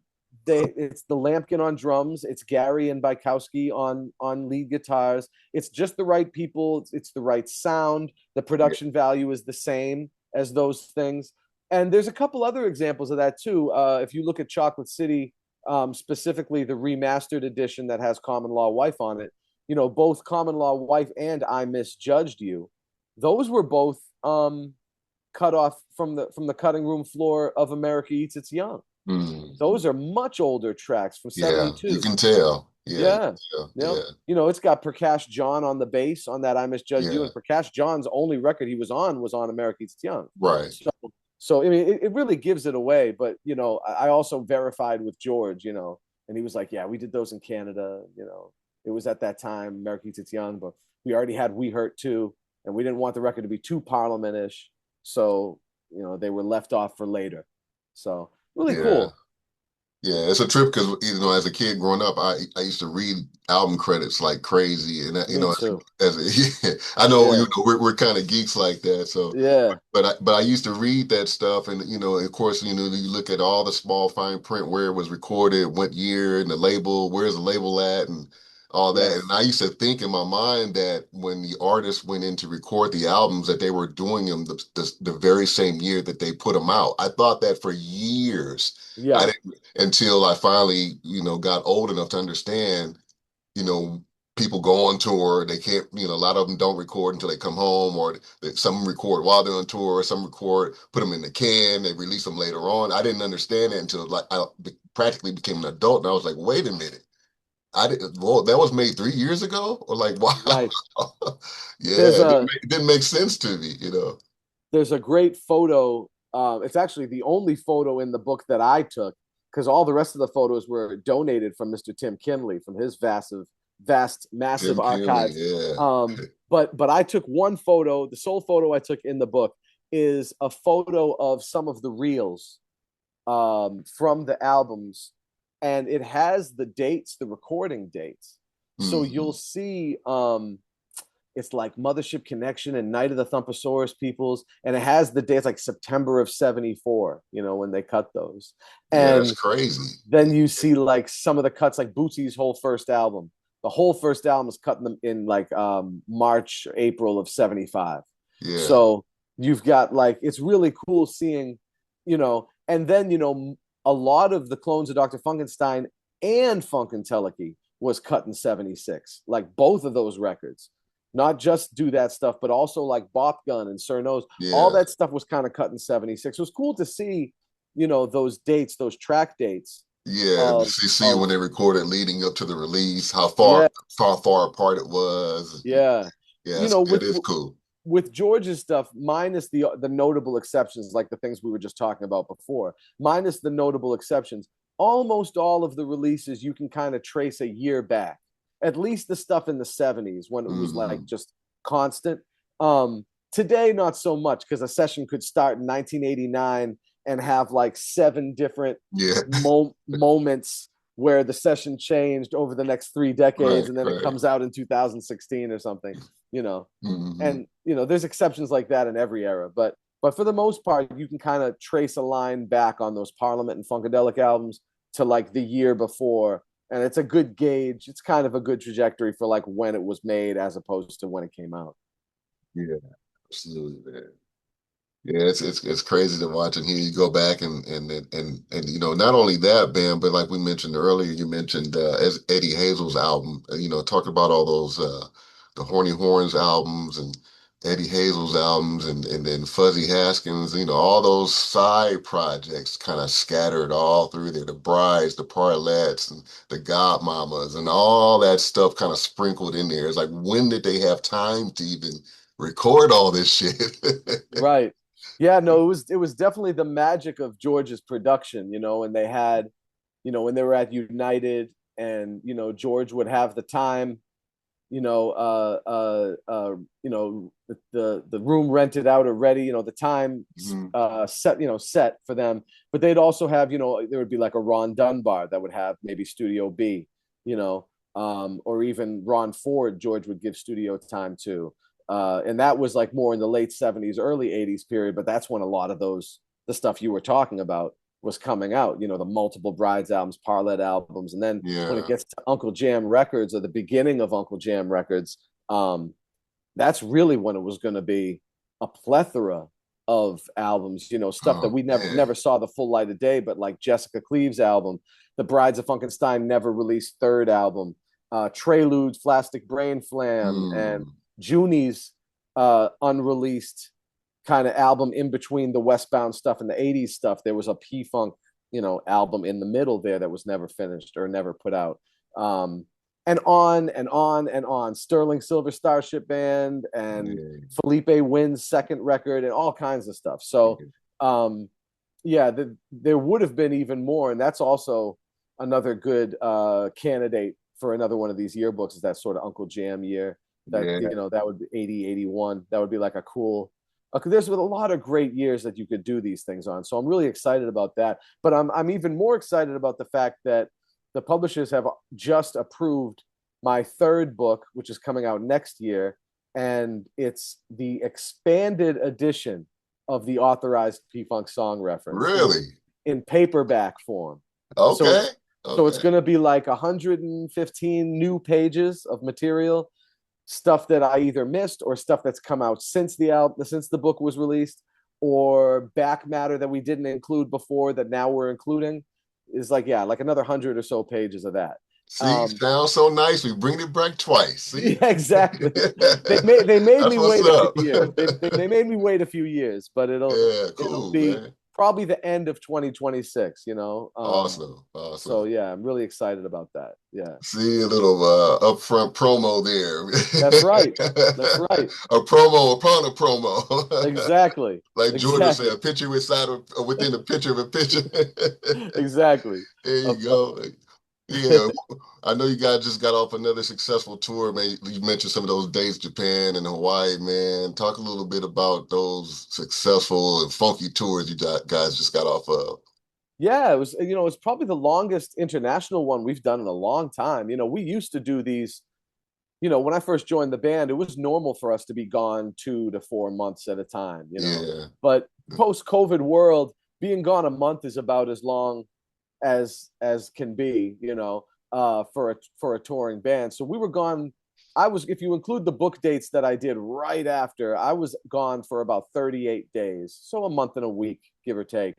it's the Lampkin on drums, it's Gary and Bykowski on lead guitars. It's just the right people. It's the right sound. The yeah. production value is the same as those things. And there's a couple other examples of that too. If you look at Chocolate City, specifically the remastered edition that has Common Law Wife on it, both Common Law Wife and I Misjudged You, those were both cut off from the cutting room floor of America Eats Its Young. Hmm. Those are much older tracks from Yeah, you 72. can tell. Yeah, you Yeah. can tell. Yeah. Yeah, It's got Prakash John on the bass on that I Misjudged You. yeah. And Prakash John's only record he was on America Eats Its Young. Right. So I mean, it really gives it away. But, I also verified with George, and he was like, yeah, we did those in Canada. It was at that time, America Eats Its Young, but we already had We Hurt Too. And we didn't want the record to be too Parliament-ish. So, they were left off for later. So really Yeah. cool. Yeah, it's a trip because as a kid growing up, I used to read album credits like crazy, and Me too. I know Yeah. we're kind of geeks like that. So, Yeah. but I used to read that stuff, and of course, you look at all the small fine print where it was recorded, what year, and the label, where's the label at, and all that. And Yes. I used to think in my mind that when the artists went in to record the albums, that they were doing them the very same year that they put them out. I thought that for years. I Yeah. didn't until I finally, got old enough to understand, you know, people go on tour. They can't, a lot of them don't record until they come home, or some record while they're on tour, some record, put them in the can, they release them later on. I didn't understand that until like practically became an adult, and I was like, wait a minute, I didn't. Well, that was made 3 years ago, or like, wow, Right. yeah, There's a it didn't make sense to me. there's a great photo. It's actually the only photo in the book that I took because all the rest of the photos were donated from Mr. Tim Kinley from his massive Tim Kinley, archives. yeah, But I took one photo. The sole photo I took in the book is a photo of some of the reels from the albums, and it has the dates, the recording dates. So you'll hmm see it's like Mothership Connection and Night of the Thumposaurus Peoples, and it has the dates like September of '74. When they cut those, yeah, that's and crazy. then you see like some of the cuts, like Bootsy's whole first album. The whole first album is cut in like March, April of '75. Yeah. So you've got like it's really cool seeing, and then a lot of the clones of Dr. Funkenstein and Funkadelic was cut in '76. Like both of those records, not just Do That Stuff, but also like Bop Gun and Sir Nose. All Yeah, that stuff was kind of cut in '76. It was cool to see, those dates, those track dates yeah. To of see when of they recorded leading up to the release, how yeah, far apart it was. yeah. Yeah, it With is cool. George's stuff, minus the notable exceptions, like the things we were just talking about before, minus the notable exceptions, almost all of the releases you can kind of trace a year back. At least the stuff in the '70s when it was like hmm just constant. Today, not so much because a session could start in 1989 and have like 7 different Yeah, moments where the session changed over the next 3 decades, right, and then it right. comes out in 2016 or something. You know, hmm and there's exceptions like that in every era, but for the most part you can kind of trace a line back on those Parliament and Funkadelic albums to like the year before, and it's a good gauge. It's kind of a good trajectory for like when it was made as opposed to when it came out. Yeah, absolutely, man. Yeah, it's crazy to watch and hear you go back and not only that band, but like we mentioned earlier, you mentioned as Eddie Hazel's album, talking about all those the Horny Horns albums and Eddie Hazel's albums and then Fuzzy Haskins, all those side projects kind of scattered all through there, the Brides, the Parlettes, and the Godmamas, and all that stuff kind of sprinkled in there. It's like, when did they have time to even record all this shit? Right. Yeah, no, it was definitely the magic of George's production, and they had, when they were at United, and George would have the time, the room rented out already, the time Mhm. set for them. But they'd also have, there would be like a Ron Dunbar that would have maybe Studio B, or even Ron Ford, George would give studio time to. And that was like more in the late '70s, early '80s period. But that's when a lot of the stuff you were talking about was coming out, the multiple Brides albums, Parlet albums. And then when it Yeah. gets to Uncle Jam Records, or the beginning of Uncle Jam Records, that's really when it was going to be a plethora of albums, stuff that Oh we never man. never saw the full light of day, but like Jessica Cleave's album, the Brides of Funkenstein never released third album, Trelude's Plastic Brain Flam, and Mm. Junie's unreleased kind of album in between the Westbound stuff and the '80s stuff. There was a P-Funk, album in the middle there that was never finished or never put out. Um, and on and on and on. Sterling Silver Starship Band and Yeah. Felipe Wynn's second record and all kinds of stuff. So, um, yeah, there would have been even more, and that's also another good candidate for another one of these yearbooks. Is that sort of Uncle Jam year? That Yeah. that would be '80, '81. That would be like a cool. there's with a lot of great years that you could do these things on. So I'm really excited about that. But I'm even more excited about the fact that the publishers have just approved my third book, which is coming out next year, and it's the expanded edition of the authorized P-Funk song reference Really? in paperback form. So Okay. it's Okay. going to be like 115 new pages of material, stuff that I either missed or stuff that's come out since the book was released, or back matter that we didn't include before that now we're including. Is like, yeah, like another 100 or so pages of that. See, sounds so nice. We bring it back twice. See? Yeah, exactly. They made That's me what's wait a few up. years. They made me wait a few years, but Yeah, it'll cool, be man. probably the end of 2026. Awesome. So Awesome. yeah, I'm really excited about that. Yeah, See a little upfront promo there. that's right. That's right. A promo upon a promo. Exactly. Like Jordan said, Exactly. a picture inside of within a picture of a picture. Exactly. There you Of go. Yeah, I know you guys just got off another successful tour, man. You mentioned some of those dates, Japan and Hawaii, man. Talk a little bit about those successful and funky tours guys just got off of. Yeah, it's probably the longest international one we've done in a long time. We used to do these, when I first joined the band, it was normal for us to be gone 2 to 4 months at a time. Yeah, But post-COVID world, being gone a month is about as long as can be, for a touring band. So we were gone. If you include the book dates that I did right after, I was gone for about 38 days, so a month and a week, give or take.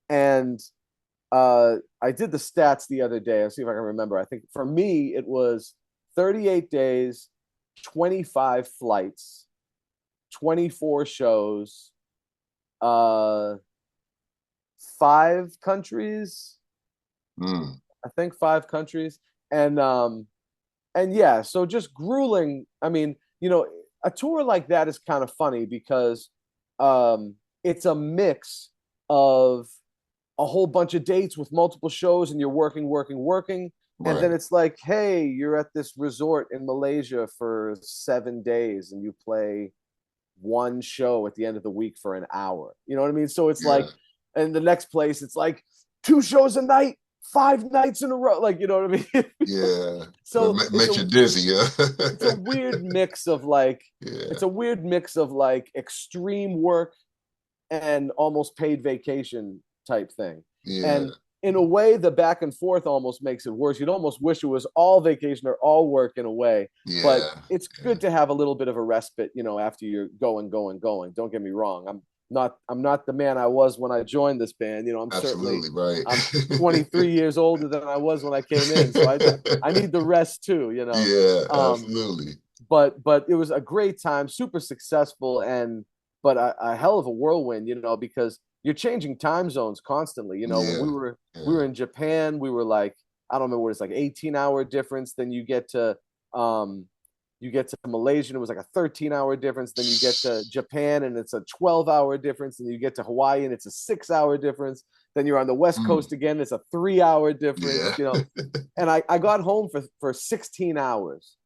And I did the stats the other day. I'll see if I can remember. I think for me it was 38 days, 25 flights, 24 shows, uh, 5 countries. mm, I think 5 countries, and yeah, so just grueling. I mean, a tour like that is kind of funny because it's a mix of a whole bunch of dates with multiple shows, and you're working, working, working. And then right. it's like, hey, you're at this resort in Malaysia for 7 days and you play one show at the end of the week for an hour. You know what I mean? So it's Yeah, like, and the next place, it's like 2 shows a night, 5 nights in a row. Like, you know what I mean? yeah. So Makes you dizzy, it's a yeah. weird mix of like, Yeah, it's a weird mix of like extreme work and almost paid vacation type thing. yeah, And in a way, the back and forth almost makes it worse. You'd almost wish it was all vacation or all work in a way, but yeah, it's yeah. good to have a little bit of a respite, after you're going, going, going. Don't get me wrong. I'm not the man I was when I joined this band. Absolutely right. I'm 23 years older than I was when I came in. So I need the rest too. Yeah, Um, absolutely. but it was a great time, super successful, and but a hell of a whirlwind, because you're changing time zones constantly. When we Yeah, were we yeah. were in Japan, we were like, I don't remember what it's like, 18-hour difference. Then you get to Malaysia, it was like a 13-hour difference. Then you get to Japan, and it's a 12-hour difference. And you get to Hawaii, and it's a 6-hour difference. Then you're on the West Mm, Coast again, it's a 3-hour difference. yeah. And I got home for 16 hours,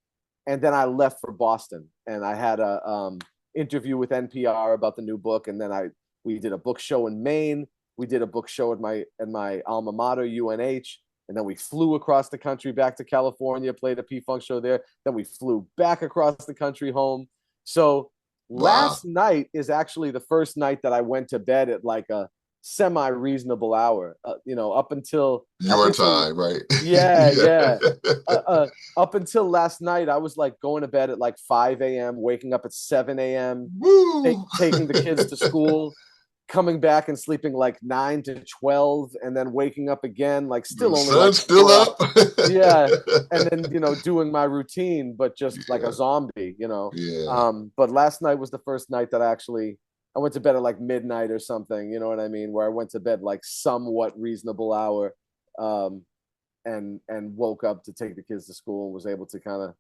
and then I left for Boston, and I had a interview with NPR about the new book, and then we did a book show in Maine. We did a book show at my alma mater, UNH, and then we flew across the country back to California, played a P-Funk show there. Then we flew back across the country home. So Wow. last night is actually the first night that I went to bed at like a semi-reasonable hour. Up until up Your until time, right? yeah, Yeah. yeah. Uh, uh, Up until last night, I was like going to bed at like 5 a.m., waking up at 7 a.m., Woo! taking the kids to school, coming back and sleeping like 9 to 12, and then waking up again, like The still only like sun's still 4 hours. up. Yeah. And then, doing my routine, but just like a Yeah, zombie. yeah, But last night was the first night that I went to bed at like midnight or something, you know what I mean? Where I went to bed like somewhat reasonable hour. Um, and woke up to take the kids to school and was able to kind of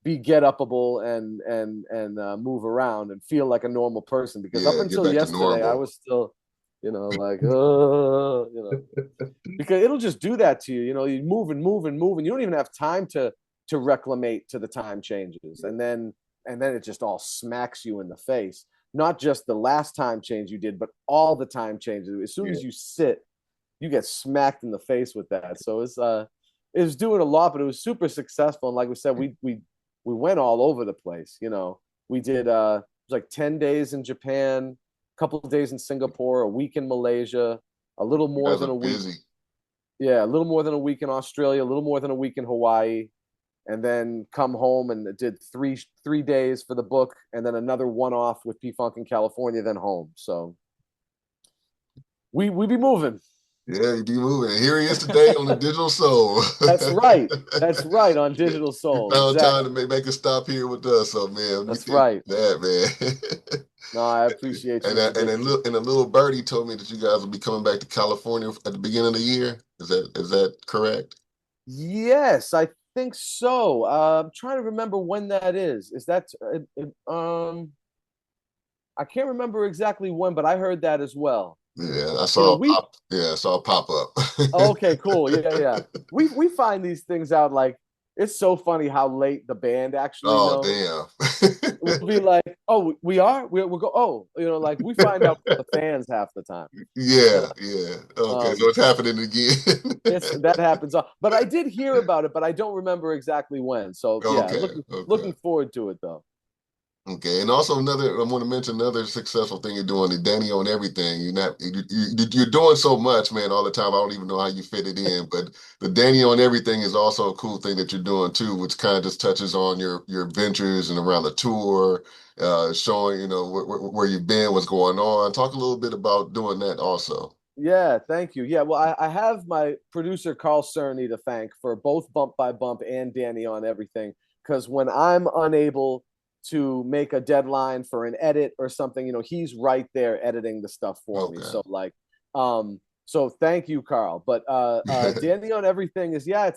be get upable and move around and feel like a normal person, because up yeah. Get until back to yesterday I normal. was still like because it'll just do that to you. You move and move and move, and you don't even have time to reclimate to the time changes, and then and then it just all smacks you in the face. Not just the last time change you did, but all the time changes. As soon Yeah. as you sit, you get smacked in the face with that. So it was doing a lot, but it was super successful. And like we said, we went all over the place. You know, we did it was like 10 days in Japan, a couple of days in Singapore, a week in Malaysia, a little You more guys than are a week. busy. Yeah, a little more than a week in Australia, a little more than a week in Hawaii, and then come home and did three days for the book, and then another one off with P Funk in California, then home. So we be moving. Yeah, you be moving. And here he is today on the Digital Soul. That's right. That's right on Digital You Soul. found time to Exactly. make a stop here with us. So man, we That's thank you right. for that, man. No, I appreciate you And for and getting me. a little birdie told me that you guys will be coming back to California at the beginning of the year. Is that correct? Yes, I think so. I'm trying to remember when that is. Is that I can't remember exactly when, but I heard that as well. Yeah, I You know, saw a we pop. Yeah, I saw a pop up. okay, cool. Yeah, yeah. We find these things out like it's so funny how late the band actually Oh knows. damn. We'll be like, "Oh, we are. We'll go. Oh, like we find out from the fans half the time." You Yeah, know, yeah. Okay, so um, it's happening again. that happens. But I did hear about it, but I don't remember exactly when. So yeah, Okay, looking okay. forward to it though. Okay, and also I want to mention another successful thing you're doing, the Danny on everything. You're doing so much, man, all the time. I don't even know how you fit it in, but the Danny on everything is also a cool thing that you're doing too, which kind of just touches on your ventures and around the tour, showing where you've been, what's going on. Talk a little bit about doing that also. Yeah, thank you. Yeah, well, I have my producer Carl Cerny to thank for both Bump by Bump and Danny on everything. Because when I'm unable to make a deadline for an edit or something, he's right there editing the stuff for me. Okay. So like, so thank you, Carl. But Danny on everything is yeah,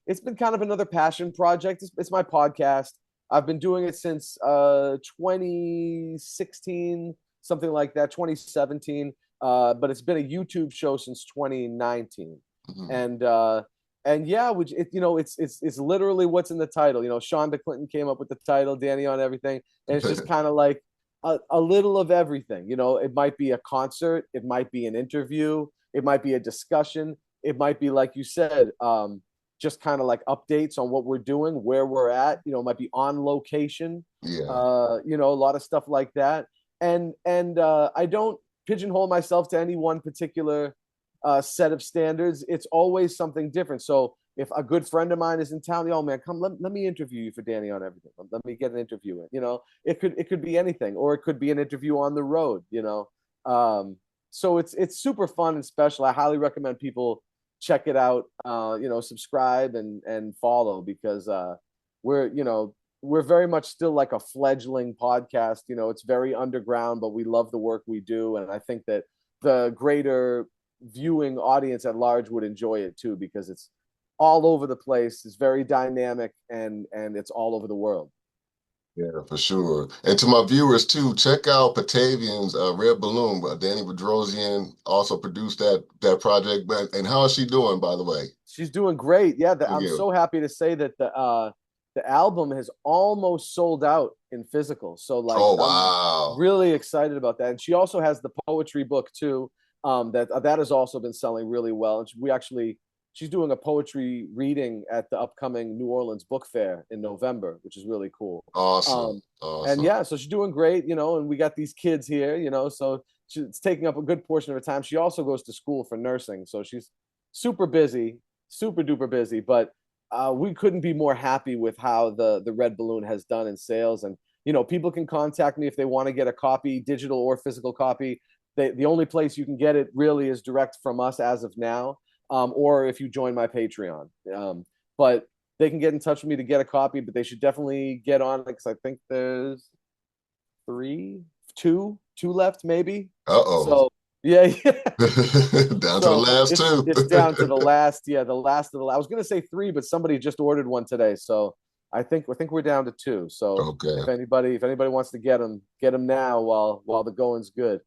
it's been kind of another passion project. It's my podcast. I've been doing it since 2016, something like that, 2017, but it's been a YouTube show since 2019, Mhm. and yeah, which it's literally what's in the title. Shonda Clinton came up with the title, Danny on everything, and it's just kind of like a little of everything. It might be a concert, it might be an interview, it might be a discussion, it might be like you said, just kind of like updates on what we're doing, where we're at. It might be on location, Yeah. a lot of stuff like that, and I don't pigeonhole myself to any one particular set of standards. It's always something different. So if a good friend of mine is in town, oh man, come let me interview you for Danny on everything. Let me get an interview in. It could be anything, or it could be an interview on the road. So it's super fun and special. I highly recommend people check it out. Subscribe and follow because we're very much still like a fledgling podcast. It's very underground, but we love the work we do. And I think that the greater viewing audience at large would enjoy it too, because it's all over the place. It's very dynamic and it's all over the world. Yeah, for sure. And to my viewers too, check out Patavian's Red Balloon. Danny Bedrosian also produced that project. And how is she doing, by the way? She's doing great. Yeah, Oh, I'm yeah. so happy to say that the album has almost sold out in physical. So like Oh, I'm wow. really excited about that. And she also has the poetry book too. That has also been selling really well. And she's doing a poetry reading at the upcoming New Orleans Book Fair in November, which is really cool. Awesome. And Awesome. yeah, so she's doing great, and we got these kids here, so it's taking up a good portion of her time. She also goes to school for nursing, so she's super busy, super duper busy. But we couldn't be more happy with how the Red Balloon has done in sales. And people can contact me if they want to get a copy, digital or physical copy. The only place you can get it really is direct from us as of now, or if you join my Patreon. But they can get in touch with me to get a copy, but they should definitely get on it because I think there's three, two left, maybe. Uh-oh. So yeah, yeah. Down to the So last it's two. it's down to the last, yeah, the last of the. I was gonna say three, but somebody just ordered one today, so I think we're down to two. So Okay. if anybody wants to get them now while the going's good.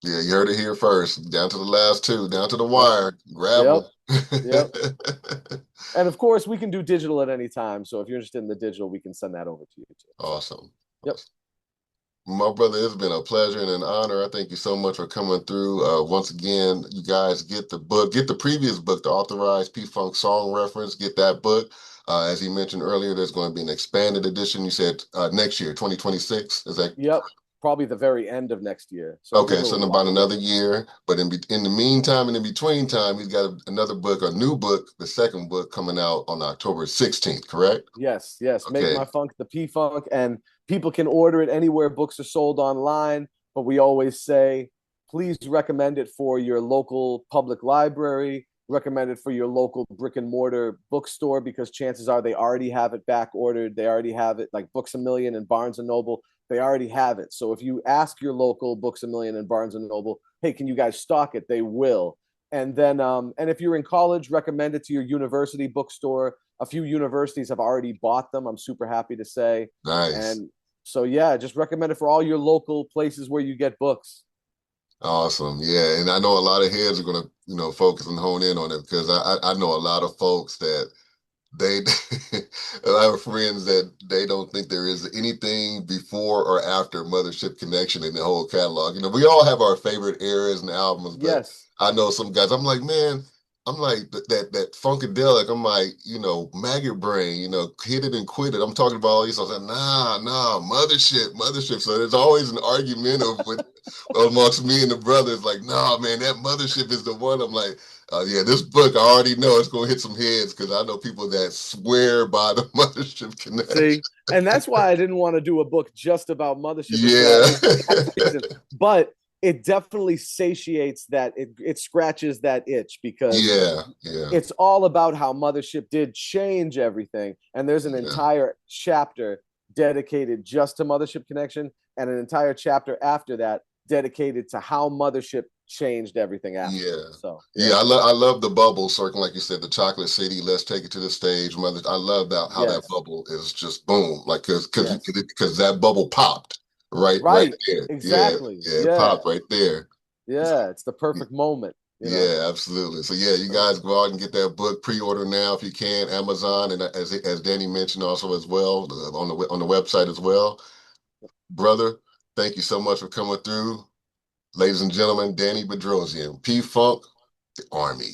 Yeah, you heard it here first. Down to the last two, down to the Yep, wire. Grab yep, yep. them. And of course, we can do digital at any time. So if you're interested in the digital, we can send that over to you too. So Awesome. Yep. My brother, it's been a pleasure and an honor. I thank you so much for coming through. Once again, you guys get the book, get the previous book, the authorized P-Funk song reference, get that book. As he mentioned earlier, there's going to be an expanded edition. You said next year, 2026. Is that Yep. Probably the very end of next year. So give okay? it a So in little about while. another year. But in the meantime and in between time, he's got another book, a new book, the second book coming out on October 16th, correct? Yes, yes. Make Okay, My Funk the P Funk, and people can order it anywhere books are sold online. But we always say, please recommend it for your local public library, recommend it for your local brick and mortar bookstore, because chances are they already have it back ordered. They already have it, like Books a Million and Barnes and Noble. They already have it. So if you ask your local Books a Million and Barnes and Noble, hey, can you guys stock it? They will. And then, and if you're in college, recommend it to your university bookstore. A few universities have already bought them. I'm super happy to say. nice. And so, yeah, just recommend it for all your local places where you get books. Awesome. Yeah. And I know a lot of heads are going to, focus and hone in on it because I know a lot of folks that they, a lot of friends that they don't think there is anything before or after Mothership Connection in the whole catalog. We all have our favorite eras and albums, but Yes. I know some guys, I'm like, man, I'm like that Funkadelic. I'm like, Maggot Brain, Hit It and Quit It. I'm talking about all these. I was like, nah, Mothership. So there's always an argument amongst me and the brothers, like, nah, man, that Mothership is the one. I'm like, yeah, this book I already know it's gonna hit some heads because I know people that swear by the Mothership Connection. See, and that's why I didn't want to do a book just about Mothership Yeah, exact reason. But it definitely satiates that, it scratches that itch, because yeah, yeah, it's all about how Mothership did change everything. And there's an yeah, entire chapter dedicated just to Mothership Connection, and an entire chapter after that dedicated to how Mothership changed everything after. yeah. So, Yeah, yeah. I love the bubble circle, like you said, the chocolate city. Let's take it to the stage, mother. I love that how that Yes. bubble is just boom, like Yes. because that bubble popped right Right. there. Yeah, Exactly. yeah, it Yeah. popped right there. Yeah. It's the perfect moment. Yeah, absolutely. So yeah, you guys go out and get that book, pre-order now if you can, Amazon, and as Danny mentioned also as well on the website as well. Brother, thank you so much for coming through, ladies and gentlemen. Danny Bedrosian, P Funk, the Army.